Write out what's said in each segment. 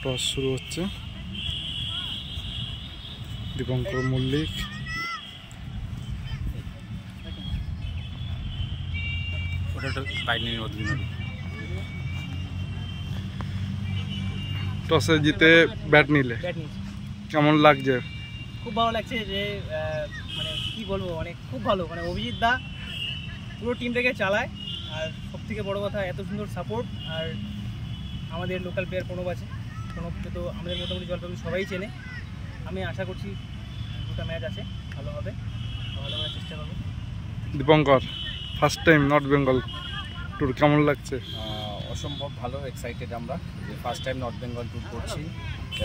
Toss শুরু হচ্ছে। দীপঙ্কর মল্লিক, টসে জিতে ব্যাট নিলে কেমন লাগছে? খুব ভালো লাগছে যে মানে কি বলবো, মানে খুব ভালো, মানে অভিজিৎ দা পুরো টিমটাকে চালায়। আর সব থেকে বড় কথা এত সুন্দর সাপোর্ট। আর আমাদের লোকাল প্লেয়ার প্রণব আছে, প্রণবকে তো আমাদের মোটামুটি জলপাইগুড়ি সবাই চেনে। আমি আশা করছি দুটো ম্যাচ আছে, ভালো হবে, ভালো করার চেষ্টা করবো। Dipankar, first time north Bengal tour, কেমন লাগছে? অসম্ভব ভালো, এক্সাইটেড আমরা যে first time north Bengal tour করছি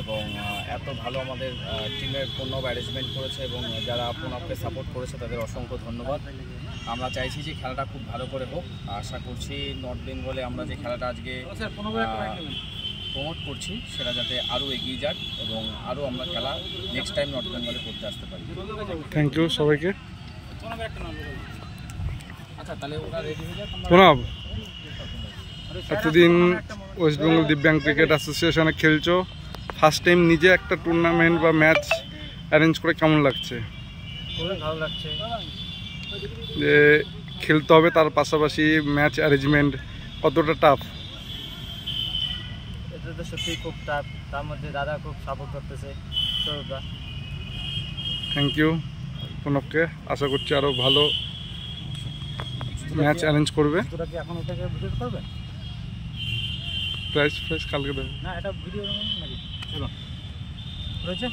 এবং এত ভালো আমাদের টিমের প্রণব অ্যারেঞ্জমেন্ট করেছে এবং যারা প্রণবকে সাপোর্ট করেছে তাদের অসংখ্য ধন্যবাদ। আমরা চাইছি যে খেলাটা খুব ভালো করে হোক। আশা করছি নর্থ বেঙ্গলে আমরা যে খেলাটা আজকে প্রমোট করছি সেটা যাতে আরও এগিয়ে যাক এবং আরও আমরা খেলা নেক্সট টাইম নর্থ বেঙ্গলে করতে আসতে পারি। থ্যাংক ইউ সবাইকে। আচ্ছা তাহলে ওরা রেডি হয়ে যাক। প্রণব, এতদিন ওয়েস্ট বেঙ্গল দিব্যাঙ্গ ক্রিকেট অ্যাসোসিয়েশনে খেলছো, ফার্স্ট টাইম নিজে একটা টুর্নামেন্ট বা ম্যাচ অ্যারেঞ্জ করে কেমন লাগছে? খুবই ভালো লাগছে যে খেলতে হবে তার পাশাপাশি ম্যাচ অ্যারেঞ্জমেন্ট কতটা টাফ? এটা তো সত্যিই খুব টাফ, তার মধ্যে দাদা খুব সাপোর্ট করতেছে। থ্যাংক ইউ প্রণবকে, আশা করছি আরও ভালো ম্যাচ অ্যারেঞ্জ করবে। তোরা কি এখন এটাকে ভিডিও করবে? প্রাইস কালকে দেবে না, এটা ভিডিও নাকি? চলো রয়েছে।